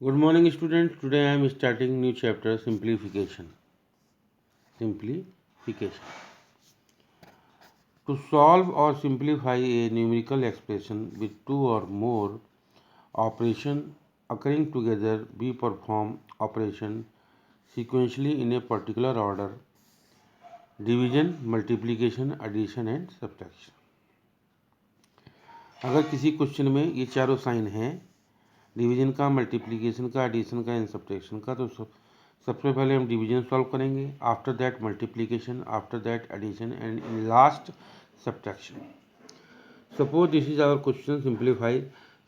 Good morning, students. Today I am starting new chapter simplification. Simplification. To solve or simplify a numerical expression with two or more operations occurring together, we perform operation sequentially in a particular order: division, multiplication, addition and subtraction. अगर किसी question में ये चारों sign हैं, division का, multiplication का, addition का and subtraction का, तो सबसे पहले हम डिवीजन सॉल्व करेंगे, after that multiplication, after that addition and in last subtraction. Suppose this is our question simplify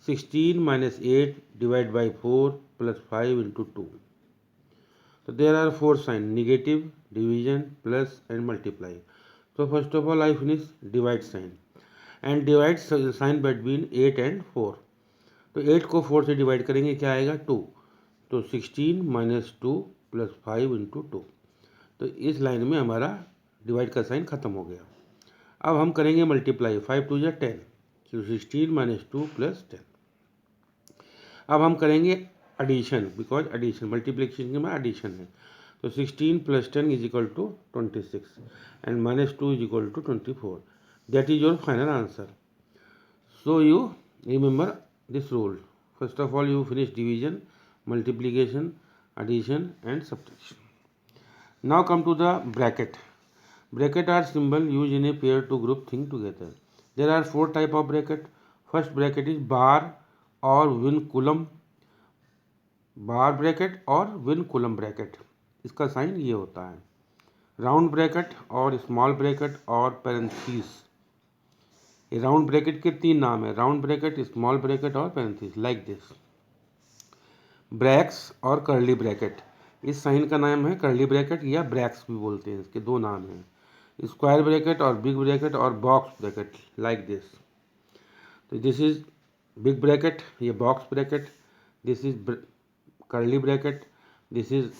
16 minus 8 divided by 4 plus 5 into 2. So there are four signs: negative, division, plus and multiply. So first of all I finish divide sign and divide sign between 8 and 4. तो 8 को 4 से divide करेंगे, क्या आएगा 2. तो 16 minus 2 plus 5 into 2. तो इस line में हमारा डिवाइड का साइन खत्म हो गया. अब हम करेंगे मल्टीप्लाई. 5 2 या 10, तो 16 minus 2 plus 10. अब हम करेंगे एडिशन, बिकॉज एडिशन मल्टीप्लिकेशन में एडिशन है. तो 16 plus 10 is equal to 26 and minus 2 is equal to 24. That is your final answer. So you remember this rule. First of all you finish division, multiplication, addition and subtraction. Now come to the bracket. Bracket are symbol used in a pair to group things together. There are four type of bracket. First bracket is bar or vinculum. Bar bracket और vinculum bracket, इसका sign ये होता है. Round bracket और small bracket और parenthesis. ये round bracket के तीन नाम है: राउंड ब्रैकेट, स्मॉल ब्रैकेट और पैरेंथेसिस, लाइक दिस. ब्रैक्स और कर्ली ब्रैकेट, इस साइन का नाम है कर्ली ब्रैकेट या ब्रैक्स भी बोलते हैं, इसके दो नाम हैं. स्क्वायर ब्रैकेट और बिग ब्रैकेट और बॉक्स ब्रैकेट, लाइक दिस. तो दिस इज बिग ब्रैकेट, ये box bracket. This is curly bracket, this is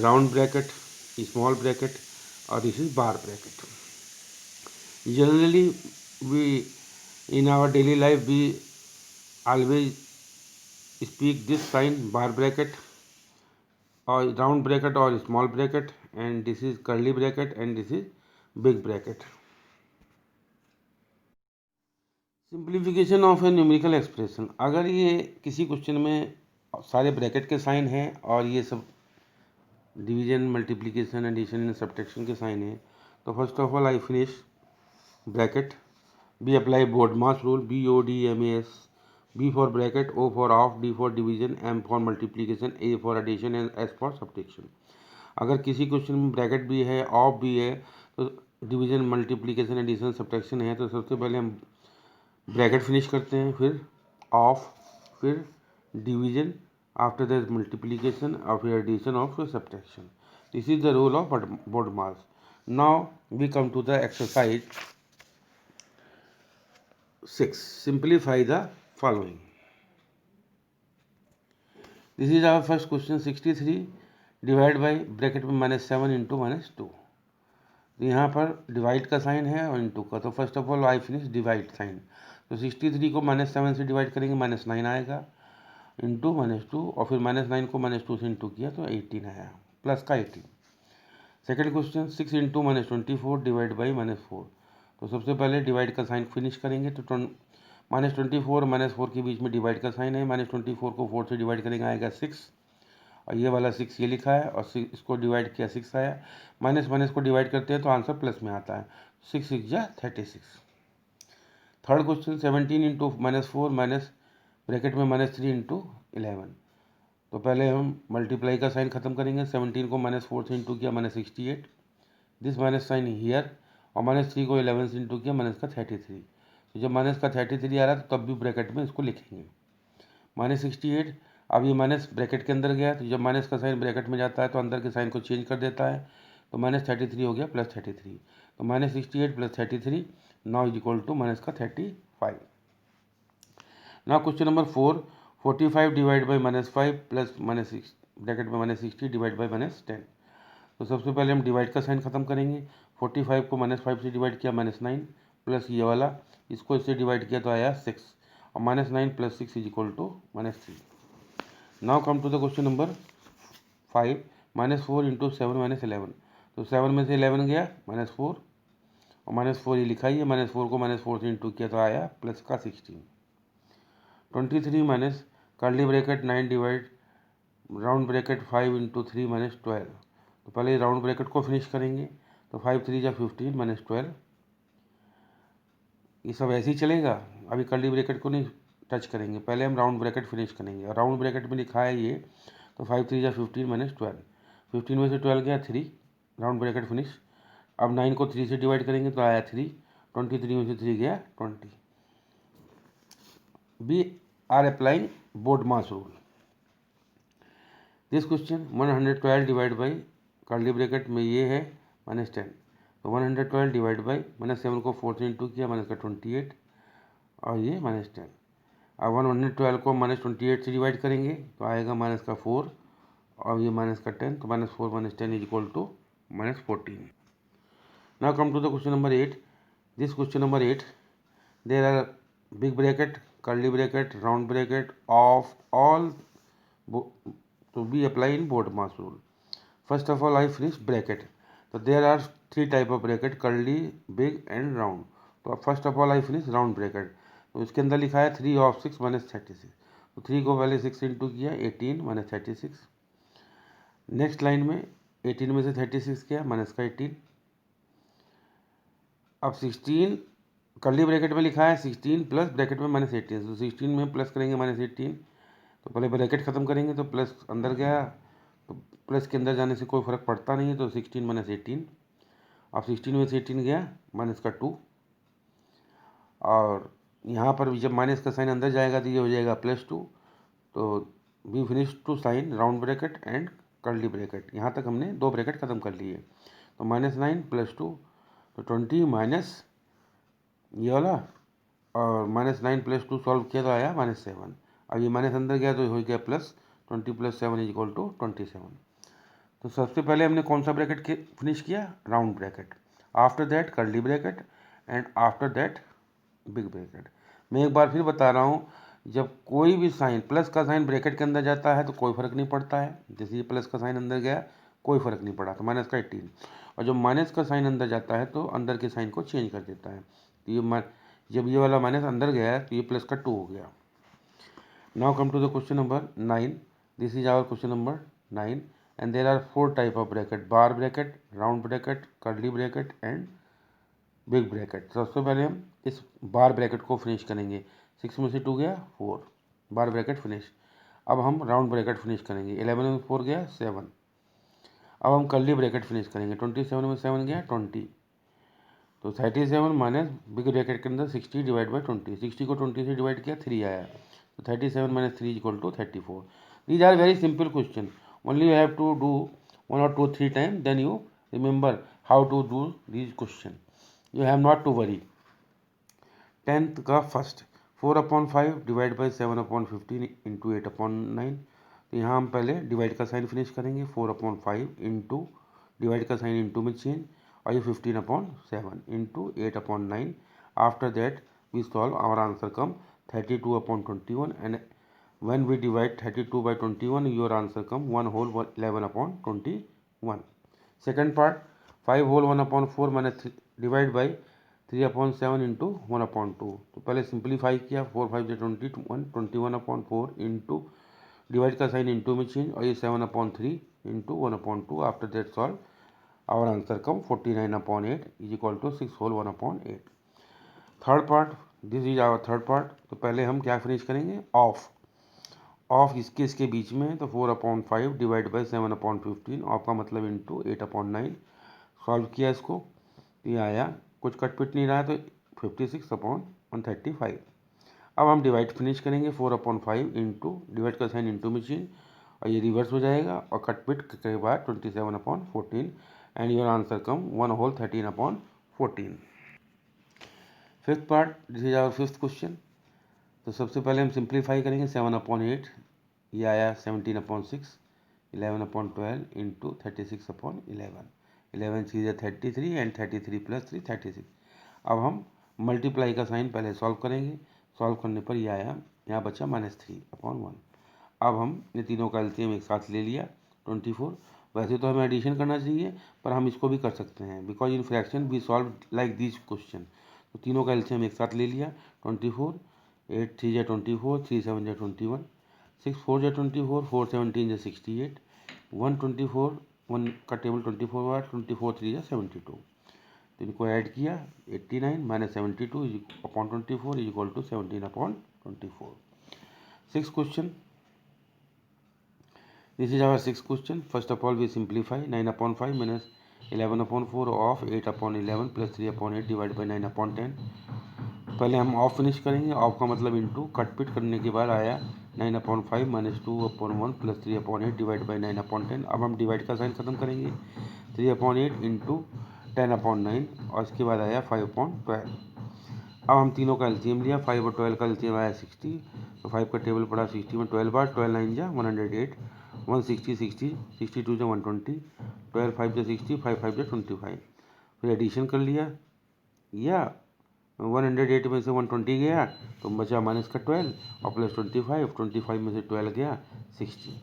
round bracket, small bracket और this is bar bracket. Generally we in our daily life we always speak this sign bar bracket or round bracket or small bracket, and this is curly bracket and this is big bracket. Simplification of A numerical expression. अगर ये किसी question में सारे bracket के sign हैं और ये सब division, multiplication, addition and subtraction के साइन हैं, तो first of all I finish bracket. B apply BODMAS rule, BODMAS. B for bracket, O for off, D for division, M for multiplication, A for addition and S for subtraction. अगर किसी question में bracket भी है, of भी है, तो division, multiplication, addition, subtraction है, तो सबसे पहले हम ब्रैकेट फिनिश करते हैं, फिर ऑफ, फिर डिवीजन, आफ्टर दैट मल्टीप्लिकेशन और फिर एडिशन और फिर subtraction. This is the rule of BODMAS. Now we come to the exercise 6. Simplify the following. This is our first question. 63 divide by bracket में -7 into -2. तो यहाँ पर divide का sign है और इंटू का. तो first of all I finish divide sign. तो 63 को -7 से डिवाइड करेंगे, -9 आएगा, इंटू -2 और फिर -9 को -2 से इंटू किया तो 18 आया, प्लस का 18. Second question 6 into -24 divide by -4. तो सबसे पहले डिवाइड का साइन फिनिश करेंगे. तो -24 -4 के बीच में डिवाइड का साइन है. -24 को 4 से डिवाइड करेंगे, आएगा 6 और ये वाला 6 ये लिखा है और इसको डिवाइड किया 6 आया. माइनस को डिवाइड करते हैं तो आंसर प्लस में आता है. 6 6 जा 36. Third question 17 into -4 minus bracket में -3 इंटू 11. तो पहले हम मल्टीप्लाई का साइन खत्म करेंगे. 17 को -4 से इंटू किया, -68. दिस माइनस साइन हियर और -3 को 11 से इंटू किया, -33. तो जब -33 आ रहा है तो तब भी ब्रैकेट में इसको लिखेंगे. -68. अब ये माइनस ब्रैकेट के अंदर गया, तो जब माइनस का साइन ब्रैकेट में जाता है तो अंदर के साइन को चेंज कर देता है. तो -33 हो गया +33. तो -68 + 33 now is equal to -35. Now question number 4. 45 divide by -5 plus bracket में -60 डिवाइड बाई -10. तो सबसे पहले हम डिवाइड का साइन खत्म करेंगे. 45 को -5 से डिवाइड किया, -9 प्लस ये वाला, इसको इससे डिवाइड किया तो आया 6 और -9 + 6 is equal to -3. Now come to the question number 5, -4 into 7 -11। तो 7 में से 11 गया -4, और -4 ये लिखा ही है, -4 को -4 से इंटू किया तो आया प्लस का 16। 23 minus curly bracket 9 divide round bracket 5 into 3 -12। तो पहले राउंड ब्रैकेट को फिनिश करेंगे, तो 5 3 जा 15 -12। ये सब ऐसे ही चलेगा, अभी कर्ली ब्रैकेट को नहीं टच करेंगे, पहले हम राउंड ब्रैकेट फिनिश करेंगे। और राउंड ब्रैकेट में लिखा है ये, तो 5 3 जा 15 -12। 15 में से 12 गया 3, राउंड ब्रैकेट फिनिश। अब 9 को 3 से डिवाइड करेंगे तो आया 3, 23 में से 3 गया 20। We are applying BODMAS rule. This question 112 divide by curly bracket में ये है -10, तो 112 डिवाइड बाई -7 को 4 से इंटू किया -28, और ये -10। अब 112 को -28 से डिवाइड करेंगे तो आएगा -4, और ये -10, तो -4 -10 is equal to -14। Now come to the question number 8। This question number 8, there are big bracket, curly bracket, round bracket of all to be applied in board mass rule. First of all, I finish bracket. So there are three type of bracket, curly, big and round. तो first of all I finish round bracket, तो इसके अंदर लिखा है 3 of 6 -36। तो 3 को पहले 6 into किया 18 -36। नेक्स्ट लाइन में 18 में से 36 किया -18। अब 16 कर्ली ब्रैकेट में लिखा है 16 प्लस ब्रैकेट में -18, तो 16 में प्लस करेंगे -18। तो पहले ब्रैकेट ख़त्म करेंगे, तो प्लस अंदर गया, तो प्लस के अंदर जाने से कोई फ़र्क पड़ता नहीं है, तो 16 - 18। अब 16 में से 18 गया -2, और यहाँ पर जब माइनस का साइन अंदर जाएगा तो ये हो जाएगा +2। तो we finish two sign round bracket and curly bracket. यहाँ तक हमने 2 ब्रैकेट ख़त्म कर लिए। तो -9 +2, तो 20 माइनस ये वाला, और -9 +2 सॉल्व किया तो आया -7। अब ये माइनस अंदर गया तो हो गया प्लस, 20 + 7 इज इक्वल टू 27। तो सबसे पहले हमने कौन सा ब्रैकेट के फिनिश किया, round bracket, after that curly bracket, and after that big bracket. मैं एक बार फिर बता रहा हूँ, जब कोई भी साइन प्लस का साइन ब्रैकेट के अंदर जाता है तो कोई फ़र्क नहीं पड़ता है। जैसे ये प्लस का साइन अंदर गया कोई फ़र्क नहीं पड़ा, तो -18। और जब माइनस का साइन अंदर जाता है तो अंदर के साइन को चेंज कर देता है। तो ये जब ये वाला माइनस अंदर गया तो ये प्लस का 2 हो गया। Now come to the question number 9। This is our question number 9, and there are 4 type of bracket, bar bracket, round bracket, curly bracket and big bracket। सबसे पहले हम इस बार ब्रैकेट को फिनिश करेंगे। 6 में से 2 गया 4, बार ब्रैकेट फिनिश। अब हम राउंड ब्रैकेट फिनिश करेंगे। 11 में 4 गया 7। अब हम कर्ली ब्रैकेट फिनिश करेंगे। 27 में 7 गया 20, तो 37 माइनस बिग ब्रैकेट के अंदर 60 डिवाइड बाई 20। 60 को 20 से डिवाइड किया 3 आया, तो 37 - 3 equal to 34। These are very simple question, only you have to do 1 or 2 3 times, then you remember how to do these question, you have not to worry। 10th का first 4/5 divide by 7/15 into 8/9। तो यहाँ हम पहले divide का sign finish करेंगे। 4/5 into divide का sign into में change, और ये 15/7 into 8/9। After that we solve, our answer come 32/21, and when we divide 32 by 21 your answer come 1 whole 11/21। second part 5 whole 1/4 minus divide by 3/7 into 1/2। तो पहले simplify किया, 4 5 से 21, 21/4 into divide का sign into में change, और ये 7/3 into 1/2। After that solve, our answer come 49/8 is equal to 6 whole 1/8। Third part, this is our third part. तो पहले हम क्या फिनिश करेंगे, ऑफ इसके बीच में, तो 4/5 डिवाइड बाई 7/15, ऑफ का मतलब इंटू 8/9। सॉल्व किया इसको, ये आया, कुछ कटपिट नहीं रहा, तो 56/135। अब हम डिवाइड फिनिश करेंगे। 4/5 इंटू डिवाइड का साइन इंटू में चेंज, और ये रिवर्स हो जाएगा, और कटपिट के बाद 27/14, and your answer come 1 whole 13/14। Fifth part, this is our fifth question. तो सबसे पहले हम सिंप्लीफाई करेंगे। 7/8 ये आया 17/6, 11/12 इंटू 36/11, 11 3 33, एंड 33 + 3 36। अब हम मल्टीप्लाई का साइन पहले सॉल्व करेंगे। सॉल्व करने पर ये आया, यहाँ बचा -3/1। अब हम ये तीनों का एलसीएम एक साथ ले लिया 24। वैसे तो हमें एडिशन करना चाहिए, पर हम इसको भी कर सकते हैं, because in fraction we solve like this question. तो तीनों का एलसीएम एक साथ ले लिया 24, 8 3 जा 24, 3 7 जा 21, 6 4 जा 24, 4 17 जा 68, 1 24, 1 का टेबल 24 हुआ, 24 3 जा 72। तो इनको ऐड किया 89 minus 72 upon 24 is equal to 17 upon 24। 6th question. This is our 6th question. First of all, we simplify 9 upon 5 minus 11 upon 4 of 8 upon 11 plus 3 upon 8 divided by 9 upon 10. पहले हम ऑफ फिनिश करेंगे। Of का मतलब into, cut पिट करने के बाद आया 9 upon 5 minus 2 upon 1 plus 3 upon 8 divide by 9 upon 10। अब हम डिवाइड का साइन खत्म करेंगे। 3 अपॉन 8 इंटू 10 अपॉन 9 और इसके बाद आया 5 अपॉन 12। अब हम तीनों का एलसीएम लिया। 5 और 12 का एलसीएम आया 60। तो 5 का टेबल पड़ा 60 में 12 बार, 12 9 जा 108, 160 60, 62 जा 120, 12 5 जा 60, 5 5 जा 25। फिर एडिशन कर लिया, या 108 में से 120 गया तो बचा माइनस का 12 और प्लस 25, 25 में से 12 गया 60,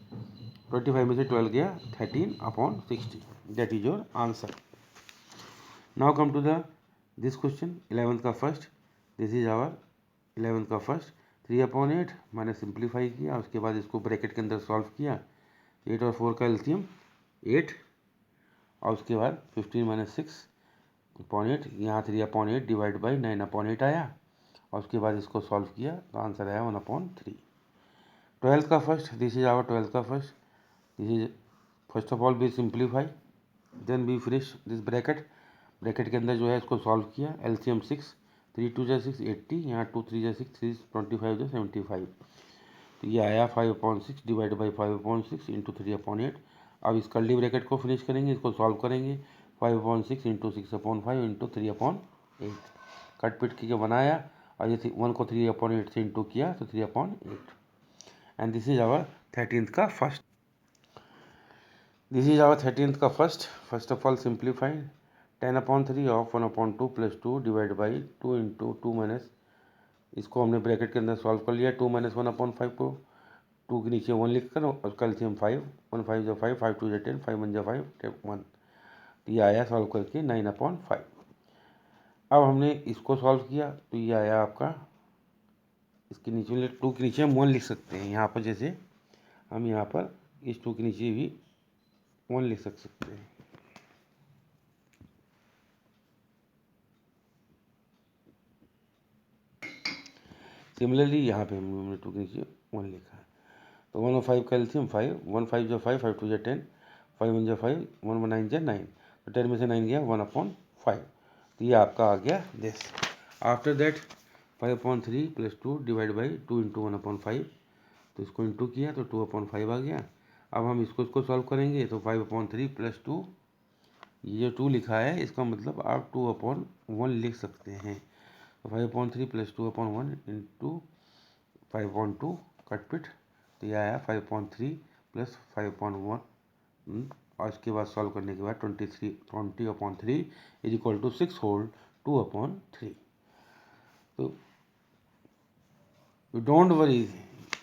25 में से 12 गया 13 upon 60। That is your answer. Now come to the this question 11th का first. This is our 11th का फर्स्ट। 3 अपॉन 8 मैंने सिंप्लीफाई किया, उसके बाद इसको ब्रैकेट के अंदर सॉल्व किया। 8 और 4 का एलसीएम 8 और उसके बाद 15 माइनस 6 अपॉन 8, यहाँ 3 अपॉन 8 डिवाइड बाई 9 अपॉन 8 आया और उसके बाद इसको सॉल्व किया तो आंसर आया 1 अपॉन 3। 12th का first. This is our 12th का first. This is first of all we simplify, then we finish this bracket. Bracket के अंदर जो है इसको सॉल्व किया। एलसीएम 6, 3 2 जा 6 80, यहाँ 2 3 जा 6, 3 25 जा 75। तो ये आया 5 upon 6 divide by 5 upon 6 into 3 upon 8। अब इस कर्ली ब्रैकेट को फिनिश करेंगे, इसको सॉल्व करेंगे। 5 upon 6 into 6 upon 5 into 3 upon 8। Cut पिट के बनाया और ये 1 को 3 अपॉन 8 से इंटू किया तो 3 upon 8। And this is our 13th का first. This is our 13th का first. First of all simplify 10 upon 3 of 1 upon 2 plus 2 divide by 2 into 2 minus, इसको हमने ब्रैकेट के अंदर सॉल्व कर लिया। 2 माइनस 1 अपॉन 5 को 2 के नीचे 1 लिख कर उसका एलसीएम 5, 1 5 जा 5, 5 2 जा 10, 5 1 जा 5, 1। तो ये आया सॉल्व करके 9 अपॉन 5। अब हमने इसको सॉल्व किया तो ये आया आपका, इसके नीचे 2 के नीचे हम 1 लिख सकते हैं। यहाँ पर जैसे हम यहाँ पर इस 2 के नीचे भी 1 लिख सकते हैं। सिमिलरली यहाँ पे हमने 2 के नीचे 1 लिखा है। तो 1 और 5 का एलसीएम 5, 1 5 जा 5, 5 2 जा 10, 5 1 जा 5, 1 9 जा 9। तो 10 में से 9 गया 1 अपॉन 5। तो ये आपका आ गया this. After that 5 upon 3 plus 2 divide by 2 into 1 upon 5। तो इसको इंटू किया तो 2 अपॉन 5 आ गया। अब हम इसको सॉल्व करेंगे तो 5 अपॉन 3 प्लस 2, ये जो 2 लिखा है इसका मतलब आप 2 अपॉन 1 लिख सकते हैं। तो 5 upon 3 plus 2 upon 1 into 5 upon 2 cut पिट। तो यह आया 5 अपॉन 3 प्लस 5 अपॉन 1 और इसके बाद सॉल्व करने के बाद 20 अपॉन 3 is equal to 6 whole 2 upon 3। तो you don't worry,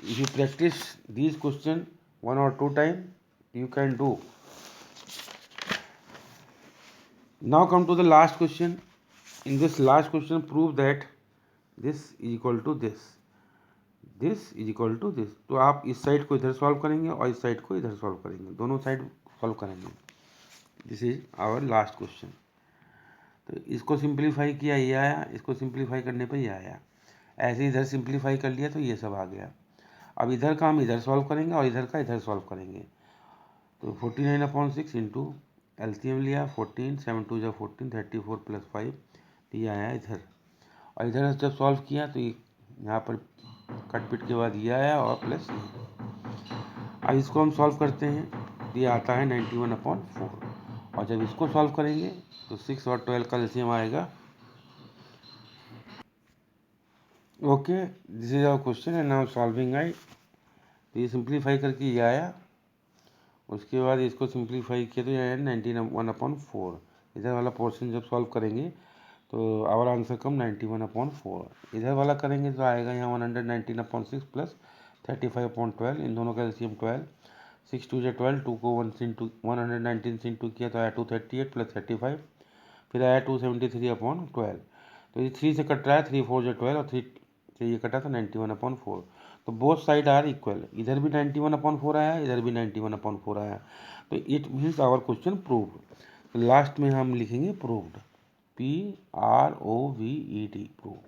if you practice these question 1 or 2 time you can do. Now come to the last question. In this last question prove that this is equal to this, this is equal to this। तो आप इस side को इधर solve करेंगे और इस side को इधर सॉल्व करेंगे, दोनों साइड सॉल्व करेंगे। This is our last question. तो इसको सिंप्लीफाई किया ये आया, इसको सिंप्लीफाई करने पर ये आया। ऐसे इधर सिंप्लीफाई कर लिया तो ये सब आ गया। अब इधर का हम इधर सॉल्व करेंगे और इधर का इधर सॉल्व करेंगे। तो 49 अपॉन 6 इंटू एलसीएम लिया 14, 7 2 जा 14, 34 प्लस 5। तो ये आया इधर और इधर जब सॉल्व किया तो यहाँ पर कट पिट के बाद ये आया और प्लस ये। अब इसको हम सॉल्व करते हैं तो ये आता है 91 अपॉन 4 और जब इसको सॉल्व करेंगे तो 6 और 12 का एलसीएम आएगा। Okay, this is our question and now solving I. तो ये सिंप्लीफाई करके ये आया, उसके बाद इसको सिंप्लीफाई किया तो ये आया 91 अपॉन 4। इधर वाला पोर्शन जब सॉल्व करेंगे तो आवर आंसर कम 91 अपॉन 4। इधर वाला करेंगे तो आएगा यहाँ 119 अपॉन 6 प्लस 35/12, इन दोनों का एलसीएम 12, 6 2 12, 2 को 119 से इंटू किया तो आया 238 प्लस 35, फिर आया 273/12। तो ये 3 से कट रहा है, 3 4 12 और 3 से ये कटा तो 91/4। तो बोथ साइड आर इक्वल, इधर भी 91/4 आया, इधर भी 91/4 आया। तो it means our question proved. Last में हम लिखेंगे proved, PROVED, proved,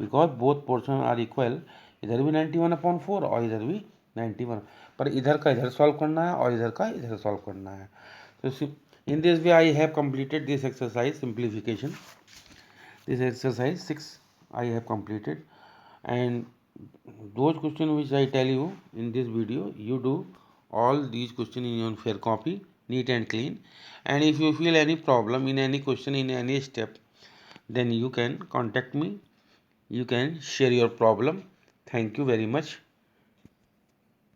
because both portion are equal. इधर भी 91/4 और इधर भी 91, पर इधर का इधर सॉल्व करना है और इधर का इधर सॉल्व करना है। तो in this way I have completed this exercise simplification. This exercise 6 I have completed, and those questions which I tell you in this video, you do all these questions in your fair copy, neat and clean. And if you feel any problem in any question, in any step, then you can contact me, you can share your problem. Thank you very much.